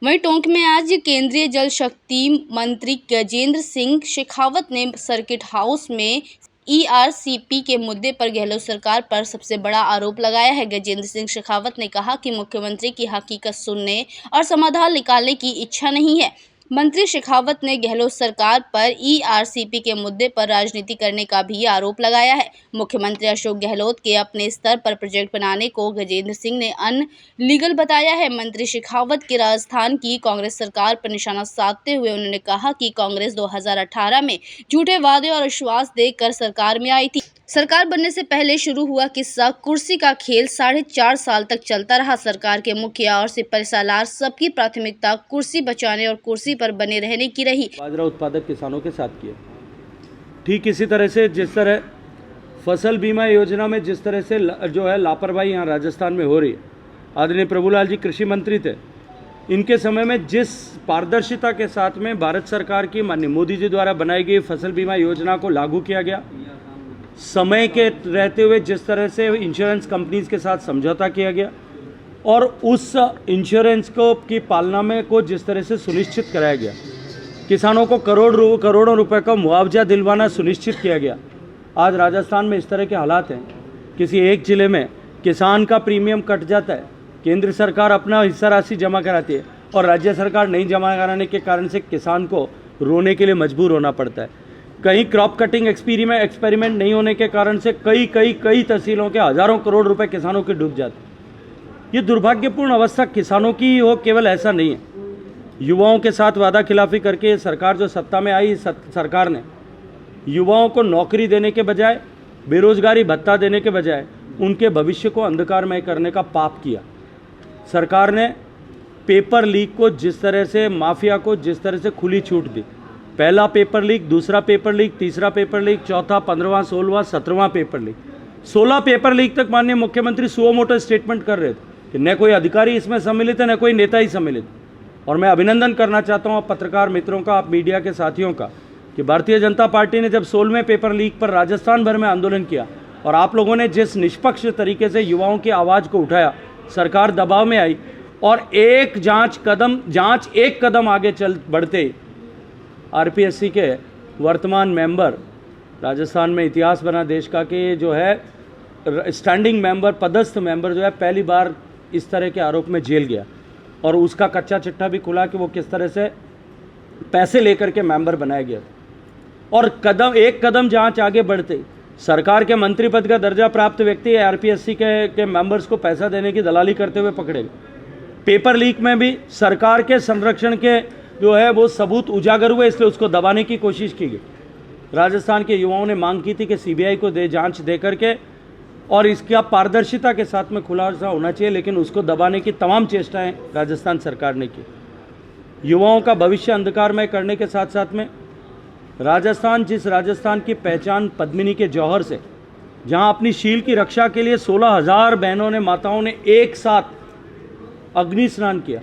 वहीं टोंक में आज केंद्रीय जल शक्ति मंत्री गजेंद्र सिंह शेखावत ने सर्किट हाउस में ईआरसीपी के मुद्दे पर गहलोत सरकार पर सबसे बड़ा आरोप लगाया है। गजेंद्र सिंह शेखावत ने कहा कि मुख्यमंत्री की हकीकत सुनने और समाधान निकालने की इच्छा नहीं है। मंत्री शेखावत ने गहलोत सरकार पर ईआरसीपी के मुद्दे पर राजनीति करने का भी आरोप लगाया है। मुख्यमंत्री अशोक गहलोत के अपने स्तर पर प्रोजेक्ट बनाने को गजेंद्र सिंह ने अनलीगल बताया है। मंत्री शेखावत की राजस्थान की कांग्रेस सरकार पर निशाना साधते हुए उन्होंने कहा कि कांग्रेस 2018 में झूठे वादे और विश्वास देकर सरकार में आई थी। सरकार बनने से पहले शुरू हुआ किस्सा कुर्सी का खेल 4.5 साल तक चलता रहा। सरकार के मुखिया और सिपह सालार सबकी प्राथमिकता कुर्सी बचाने और कुर्सी पर बने रहने की रही। बाजरा उत्पादक किसानों के साथ किया। ठीक इसी तरह से जिस तरह फसल बीमा योजना में जिस तरह से जो है लापरवाही यहाँ राजस्थान में हो रही है, आदरणीय प्रभुलाल जी कृषि मंत्री थे, इनके समय में जिस पारदर्शिता के साथ में भारत सरकार की माननीय मोदी जी द्वारा बनाई गई फसल बीमा योजना को लागू किया गया, समय के रहते हुए जिस तरह से इंश्योरेंस कंपनीज के साथ समझौता किया गया और उस इंश्योरेंस को की पालना में को जिस तरह से सुनिश्चित कराया गया, किसानों को करोड़ों रुपए का मुआवजा दिलवाना सुनिश्चित किया गया। आज राजस्थान में इस तरह के हालात हैं, किसी एक जिले में किसान का प्रीमियम कट जाता है, केंद्र सरकार अपना हिस्सा राशि जमा कराती है और राज्य सरकार नहीं जमा कराने के कारण से किसान को रोने के लिए मजबूर होना पड़ता है। कहीं क्रॉप कटिंग एक्सपेरिमेंट नहीं होने के कारण से कई तहसीलों के हजारों करोड़ रुपए किसानों के डूब जाते हैं। ये दुर्भाग्यपूर्ण अवस्था किसानों की हो, केवल ऐसा नहीं है। युवाओं के साथ वादा खिलाफी करके सरकार जो सत्ता में आई, सरकार ने युवाओं को नौकरी देने के बजाय, बेरोजगारी भत्ता देने के बजाय उनके भविष्य को अंधकारमय करने का पाप किया। सरकार ने पेपर लीक को जिस तरह से, माफिया को जिस तरह से खुली छूट दी, पहला पेपर लीक, दूसरा पेपर लीक, तीसरा पेपर लीक, चौथा, 15वां, 16वां, 17वां पेपर लीक, 16 पेपर लीक तक माननीय मुख्यमंत्री सुओ मोटो स्टेटमेंट कर रहे थे कि न कोई अधिकारी इसमें सम्मिलित है, न कोई नेता ही सम्मिलित। और मैं अभिनंदन करना चाहता हूँ पत्रकार मित्रों का, आप मीडिया के साथियों का, कि भारतीय जनता पार्टी ने जब 16वें पेपर लीक पर राजस्थान भर में आंदोलन किया और आप लोगों ने जिस निष्पक्ष तरीके से युवाओं की आवाज़ को उठाया, सरकार दबाव में आई और जांच एक कदम आगे बढ़ते आरपीएससी के वर्तमान मेंबर, राजस्थान में इतिहास बना देश का कि जो है स्टैंडिंग मेंबर, पदस्थ मेंबर जो है, पहली बार इस तरह के आरोप में जेल गया और उसका कच्चा चिट्ठा भी खुला कि वो किस तरह से पैसे लेकर के मेंबर बनाया गया। और एक कदम जांच आगे बढ़ते सरकार के मंत्री पद का दर्जा प्राप्त व्यक्ति आरपीएससी के मेंबर्स को पैसा देने की दलाली करते हुए पकड़े गए। पेपर लीक में भी सरकार के संरक्षण के जो है वो सबूत उजागर हुए, इसलिए उसको दबाने की कोशिश की गई। राजस्थान के युवाओं ने मांग की थी कि सीबीआई को जांच दे करके और इसका पारदर्शिता के साथ में खुलासा होना चाहिए, लेकिन उसको दबाने की तमाम चेष्टाएं राजस्थान सरकार ने की। युवाओं का भविष्य अंधकारमय करने के साथ साथ में जिस राजस्थान की पहचान पद्मिनी के जौहर से, जहां अपनी शील की रक्षा के लिए 16,000 बहनों ने, माताओं ने एक साथ अग्नि स्नान किया।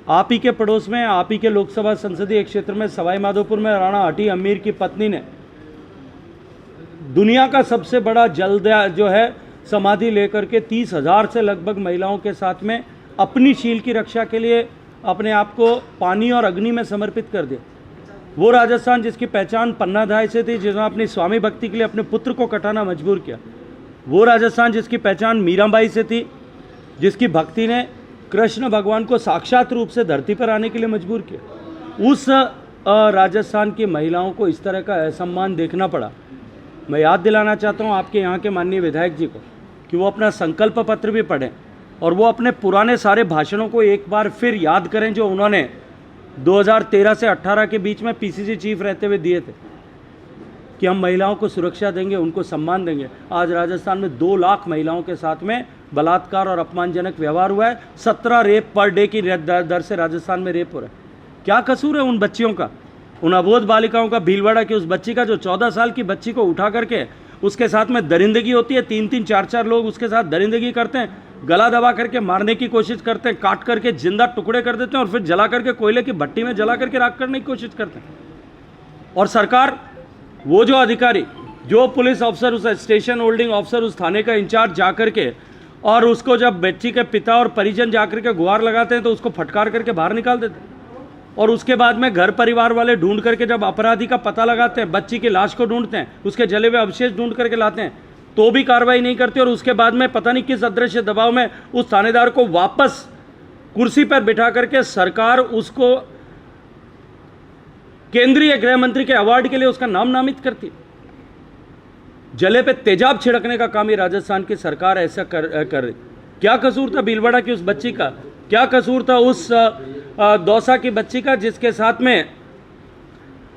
आप ही के पड़ोस में, आप ही के लोकसभा संसदीय क्षेत्र में सवाई माधोपुर में राणा हटी अमीर की पत्नी ने दुनिया का सबसे बड़ा जो है समाधि लेकर के 30,000 से लगभग महिलाओं के साथ में अपनी शील की रक्षा के लिए अपने आप को पानी और अग्नि में समर्पित कर दिया। वो राजस्थान जिसकी पहचान पन्नाधाय से थी, जिसने अपनी स्वामी भक्ति के लिए अपने पुत्र को कटाना मजबूर किया। वो राजस्थान जिसकी पहचान मीराबाई से थी, जिसकी भक्ति ने कृष्ण भगवान को साक्षात रूप से धरती पर आने के लिए मजबूर किया। उस राजस्थान की महिलाओं को इस तरह का असम्मान देखना पड़ा। मैं याद दिलाना चाहता हूं आपके यहाँ के माननीय विधायक जी को कि वो अपना संकल्प पत्र भी पढ़ें और वो अपने पुराने सारे भाषणों को एक बार फिर याद करें जो उन्होंने 2013 से 18 के बीच में पीसीसी चीफ रहते हुए दिए थे कि हम महिलाओं को सुरक्षा देंगे, उनको सम्मान देंगे। आज राजस्थान में 2 लाख महिलाओं के साथ में बलात्कार और अपमानजनक व्यवहार हुआ है। 17 रेप पर डे की दर से राजस्थान में रेप हो रहा है। क्या कसूर है उन बच्चियों का, उन अबोध बालिकाओं का, भीलवाड़ा की उस बच्ची का जो 14 साल की बच्ची को उठा करके उसके साथ में दरिंदगी होती है, 3-3, 4-4 लोग उसके साथ दरिंदगी करते हैं, गला दबा करके मारने की कोशिश करते हैं, काट करके जिंदा टुकड़े कर देते हैं और फिर जला करके कोयले की भट्टी में जला करके राख करने की कोशिश करते हैं। और सरकार, वो जो अधिकारी, जो पुलिस ऑफिसर, उस स्टेशन होल्डिंग ऑफिसर, उस थाने का इंचार्ज जा करके और उसको जब बच्ची के पिता और परिजन जाकर के गुहार लगाते हैं तो उसको फटकार करके बाहर निकाल देते हैं। और उसके बाद में घर परिवार वाले ढूंढ करके जब अपराधी का पता लगाते हैं, बच्ची की लाश को ढूंढते हैं, उसके जले हुए अवशेष ढूंढ करके लाते हैं, तो भी कार्रवाई नहीं करते। और उसके बाद में पता नहीं किस अदृश्य दबाव में उस थानेदार को वापस कुर्सी पर बिठा करके सरकार उसको केंद्रीय गृह मंत्री के अवार्ड के लिए उसका नाम नामित करती। जले पे तेजाब छिड़कने का काम ही राजस्थान की सरकार ऐसा कर रही। क्या कसूर था भीलवाड़ा की उस बच्ची का? क्या कसूर था उस दौसा की बच्ची का जिसके साथ में,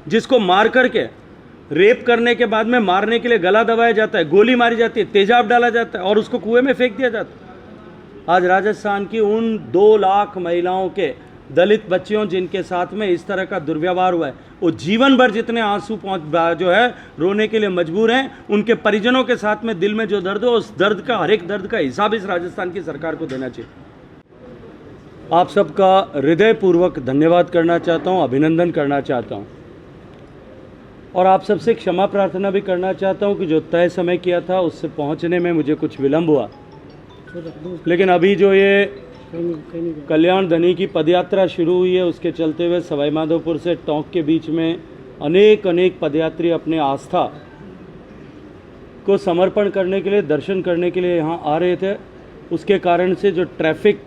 जिसको मार करके रेप करने के बाद में मारने के लिए गला दबाया जाता है, गोली मारी जाती है, तेजाब डाला जाता है और उसको कुएं में फेंक दिया जाता है। आज राजस्थान की उन 2 लाख महिलाओं के, दलित बच्चियों जिनके साथ में इस तरह का दुर्व्यवहार हुआ है, वो जीवन भर जितने आंसू जो है रोने के लिए मजबूर हैं, उनके परिजनों के साथ में दिल में जो दर्द हो, उस दर्द का, हर एक दर्द का हिसाब इस राजस्थान की सरकार को देना चाहिए। आप सबका हृदयपूर्वक धन्यवाद करना चाहता हूं, अभिनंदन करना चाहता हूं और आप सबसे क्षमा प्रार्थना भी करना चाहता हूं कि जो तय समय किया था उससे पहुंचने में मुझे कुछ विलंब हुआ। लेकिन अभी जो ये कल्याण धनी की पदयात्रा शुरू हुई है, उसके चलते हुए सवाई माधोपुर से टोंक के बीच में अनेक पदयात्री अपने आस्था को समर्पण करने के लिए, दर्शन करने के लिए यहाँ आ रहे थे। उसके कारण से जो ट्रैफिक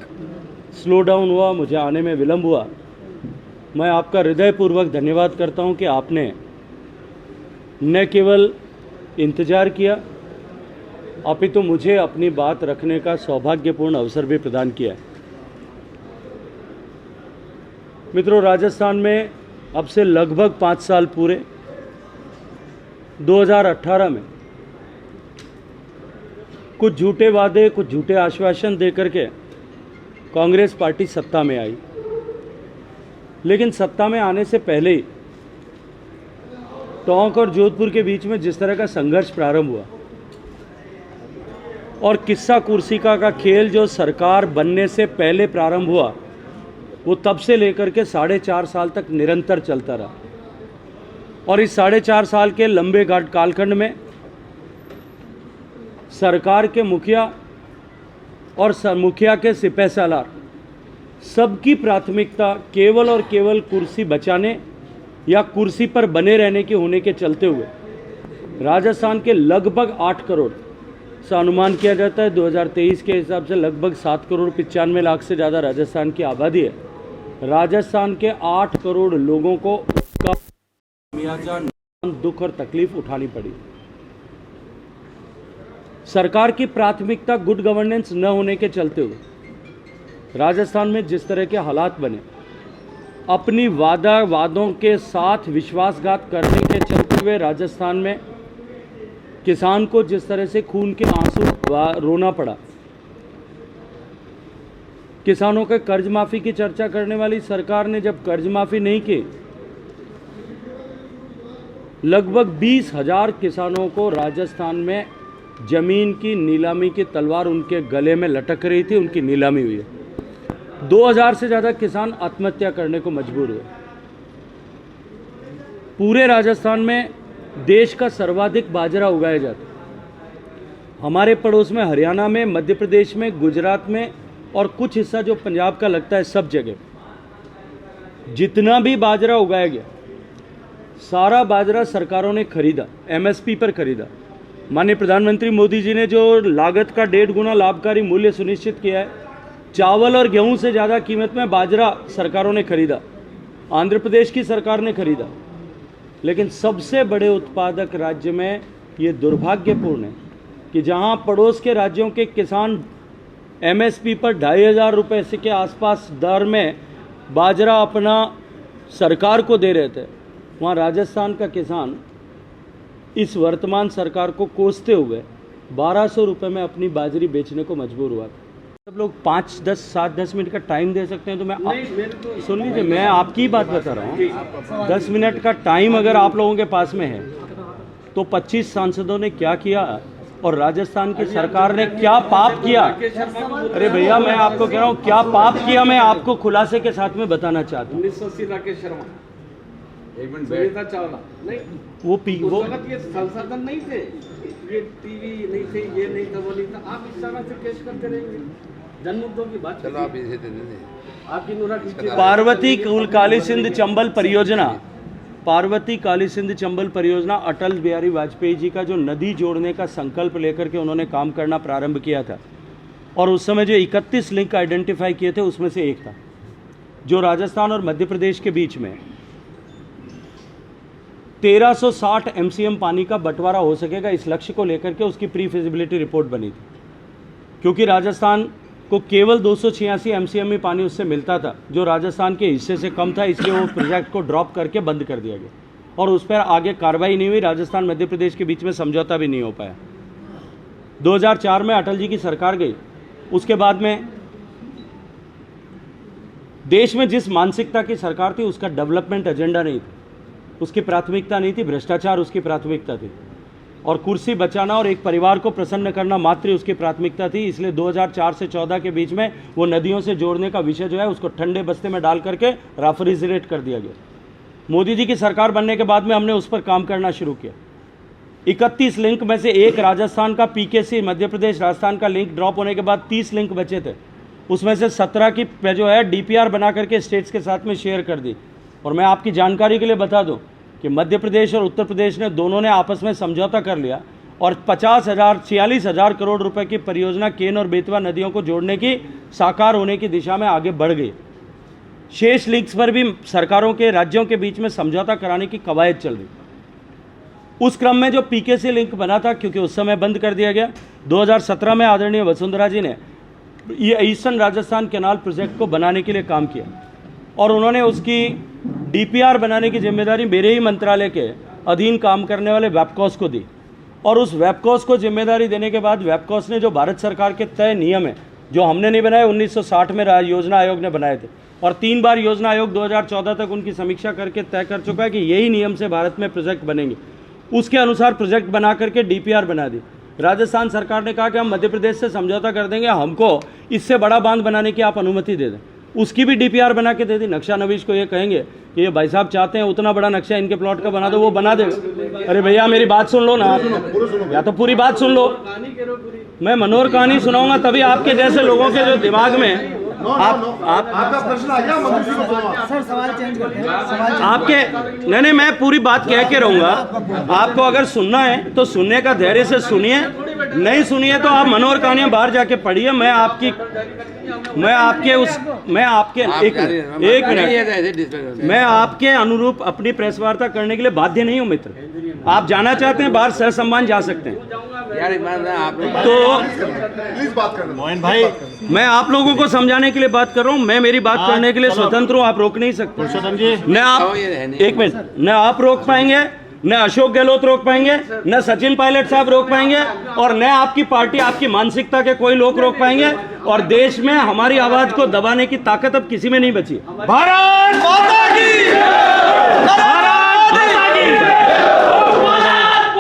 स्लो डाउन हुआ, मुझे आने में विलंब हुआ। मैं आपका हृदयपूर्वक धन्यवाद करता हूँ कि आपने न केवल इंतज़ार किया, अपितु मुझे अपनी बात रखने का सौभाग्यपूर्ण अवसर भी प्रदान किया है। मित्रों, राजस्थान में अब से लगभग 5 साल पूरे 2018 में कुछ झूठे वादे, कुछ झूठे आश्वासन देकर के कांग्रेस पार्टी सत्ता में आई। लेकिन सत्ता में आने से पहले ही टोंक और जोधपुर के बीच में जिस तरह का संघर्ष प्रारंभ हुआ और किस्सा कुर्सिका का खेल जो सरकार बनने से पहले प्रारंभ हुआ, वो तब से लेकर के 4.5 साल तक निरंतर चलता रहा। और इस 4.5 साल के लंबे कालखंड में सरकार के मुखिया और मुखिया के सिपहसालार सबकी प्राथमिकता केवल और केवल कुर्सी बचाने या कुर्सी पर बने रहने की होने के चलते हुए राजस्थान के लगभग 8 करोड़ सा अनुमान किया जाता है, 2023 के हिसाब से लगभग 7 करोड़ 95 लाख से ज़्यादा राजस्थान की आबादी है। राजस्थान के 8 करोड़ लोगों को उसका खामियाजा, दुख और तकलीफ उठानी पड़ी। सरकार की प्राथमिकता गुड गवर्नेंस न होने के चलते हुए राजस्थान में जिस तरह के हालात बने, अपनी वादों के साथ विश्वासघात करने के चलते हुए राजस्थान में किसान को जिस तरह से खून के आंसू रोना पड़ा, किसानों के कर्ज माफी की चर्चा करने वाली सरकार ने जब कर्ज माफी नहीं की, लगभग 20,000 किसानों को राजस्थान में जमीन की नीलामी की तलवार उनके गले में लटक रही थी, उनकी नीलामी हुई है। 2000 से ज़्यादा किसान आत्महत्या करने को मजबूर हुए। पूरे राजस्थान में देश का सर्वाधिक बाजरा उगाया जाता है। हमारे पड़ोस में हरियाणा में, मध्य प्रदेश में, गुजरात में और कुछ हिस्सा जो पंजाब का लगता है, सब जगह जितना भी बाजरा उगाया गया, सारा बाजरा सरकारों ने खरीदा, एमएसपी पर खरीदा। माननीय प्रधानमंत्री मोदी जी ने जो लागत का 1.5 गुना लाभकारी मूल्य सुनिश्चित किया है, चावल और गेहूं से ज़्यादा कीमत में बाजरा सरकारों ने खरीदा, आंध्र प्रदेश की सरकार ने खरीदा। लेकिन सबसे बड़े उत्पादक राज्य में ये दुर्भाग्यपूर्ण है कि जहां पड़ोस के राज्यों के किसान एमएसपी पर 2,500 रुपये से के आसपास दर में बाजरा अपना सरकार को दे रहे थे, वहाँ राजस्थान का किसान इस वर्तमान सरकार को कोसते हुए 1,200 रुपये में अपनी बाजरी बेचने को मजबूर हुआ था। सब लोग 5, 10, 7, 10 मिनट का टाइम दे सकते हैं तो मैं सुन लीजिए, मैं आपकी बात बता रहा हूँ। 10 मिनट का टाइम अगर आप लोगों के पास में है तो 25 सांसदों ने क्या किया और राजस्थान की सरकार ने क्या पाप किया। अरे भैया, मैं आपको कह रहा हूँ क्या पाप किया, मैं आपको खुलासे के साथ में बताना चाहता हूँ। 1980 राकेश शर्मा, एक मिनट, सुनीता चावला नहीं, वो संसद नहीं थे। ये टीवी नहीं थे, ये नहीं था, वो नहीं था, आप इस तरह से केस करते रहेंगे? जन मुद्दों की बात चलो आप इसे दे दें। आपकी नूरा कीजिए। पार्वती काली सिंध चंबल परियोजना, पार्वती काली सिंध चंबल परियोजना अटल बिहारी वाजपेयी जी का जो नदी जोड़ने का संकल्प लेकर के उन्होंने काम करना प्रारंभ किया था, और उस समय जो 31 लिंक आइडेंटिफाई किए थे उसमें से एक था जो राजस्थान और मध्य प्रदेश के बीच में 1360 एमसीएम पानी का बंटवारा हो सकेगा, इस लक्ष्य को लेकर के उसकी प्री फिजिबिलिटी रिपोर्ट बनी थी। क्योंकि राजस्थान को केवल 286 एमसीएम ही पानी उससे मिलता था, जो राजस्थान के हिस्से से कम था, इसलिए वो प्रोजेक्ट को ड्रॉप करके बंद कर दिया गया और उस पर आगे कार्रवाई नहीं हुई। राजस्थान मध्य प्रदेश के बीच में समझौता भी नहीं हो पाया। 2004 में अटल जी की सरकार गई, उसके बाद में देश में जिस मानसिकता की सरकार थी उसका डेवलपमेंट एजेंडा नहीं था, उसकी प्राथमिकता नहीं थी, भ्रष्टाचार उसकी प्राथमिकता थी और कुर्सी बचाना और एक परिवार को प्रसन्न करना मात्र उसकी प्राथमिकता थी। इसलिए 2004 से 14 के बीच में वो नदियों से जोड़ने का विषय जो है उसको ठंडे बस्ते में डाल करके रेफ्रिजरेट कर दिया गया। मोदी जी की सरकार बनने के बाद में हमने उस पर काम करना शुरू किया। 31 लिंक में से एक राजस्थान का पीकेसी मध्य प्रदेश राजस्थान का लिंक ड्रॉप होने के बाद 30 लिंक बचे थे, उसमें से 17 की जो है डीपीआर बना करके स्टेट्स के साथ में शेयर कर दी। और मैं आपकी जानकारी के लिए बता दूं कि मध्य प्रदेश और उत्तर प्रदेश ने दोनों ने आपस में समझौता कर लिया और 46,000 करोड़ रुपए की परियोजना केन और बेतवा नदियों को जोड़ने की साकार होने की दिशा में आगे बढ़ गई। शेष लिंक्स पर भी सरकारों के राज्यों के बीच में समझौता कराने की कवायद चल रही। उस क्रम में जो पीकेसी लिंक बना था, क्योंकि उस समय बंद कर दिया गया, 2017 में आदरणीय वसुंधरा जी ने ये ईस्टर्न राजस्थान कैनाल प्रोजेक्ट को बनाने के लिए काम किया और उन्होंने उसकी डीपीआर बनाने की जिम्मेदारी मेरे ही मंत्रालय के अधीन काम करने वाले वेबकॉस को दी। और उस वेबकॉस को जिम्मेदारी देने के बाद वेबकॉस ने जो भारत सरकार के तय नियम है, जो हमने नहीं बनाए, 1960 में योजना आयोग ने बनाए थे और 3 बार योजना आयोग 2014 तक उनकी समीक्षा करके तय कर चुका है कि यही नियम से भारत में प्रोजेक्ट बनेंगे, उसके अनुसार प्रोजेक्ट बना करके डीपीआर बना दी। राजस्थान सरकार ने कहा कि हम मध्य प्रदेश से समझौता कर देंगे, हमको इससे बड़ा बांध बनाने की आप अनुमति दे दें। उसकी भी डीपीआर बना के दे दी। नक्शा नवीश को ये कहेंगे कि ये भाई साहब चाहते हैं उतना बड़ा नक्शा इनके प्लॉट का बना दो, वो बना देगा। अरे भैया मेरी बात सुन लो ना, या तो पूरी बात सुन लो। मैं मनोहर कहानी सुनाऊंगा तभी आपके जैसे लोगों के जो दिमाग में आपका प्रश्न आ गया मंत्री को सर सवाल चेंज करते हैं। आपके नहीं मैं पूरी बात कह के रहूंगा। आपको अगर सुनना है तो सुनने का धैर्य से सुनिए, नहीं सुनिए तो आप मनोहर कहानियां बाहर जाके पढ़िए। मैं आपके एक मिनट मैं आपके अनुरूप अपनी प्रेस वार्ता करने के लिए बाध्य नहीं हूं मित्र। आप जाना चाहते हैं बाहर सहसम्मान जा सकते हैं। तो प्लीज बात करना मोहन भाई, मैं आप लोगों को समझाने के लिए बात कर रहा हूं। मैं मेरी बात करने के लिए स्वतंत्र हूं, आप रोक नहीं सकते। न आप एक मिनट, न आप रोक पाएंगे, न अशोक गहलोत रोक पाएंगे, न सचिन पायलट साहब रोक पाएंगे और न आपकी पार्टी, आपकी मानसिकता के कोई लोग रोक पाएंगे। और देश में हमारी आवाज को दबाने की ताकत अब किसी में नहीं बची। भारत माता की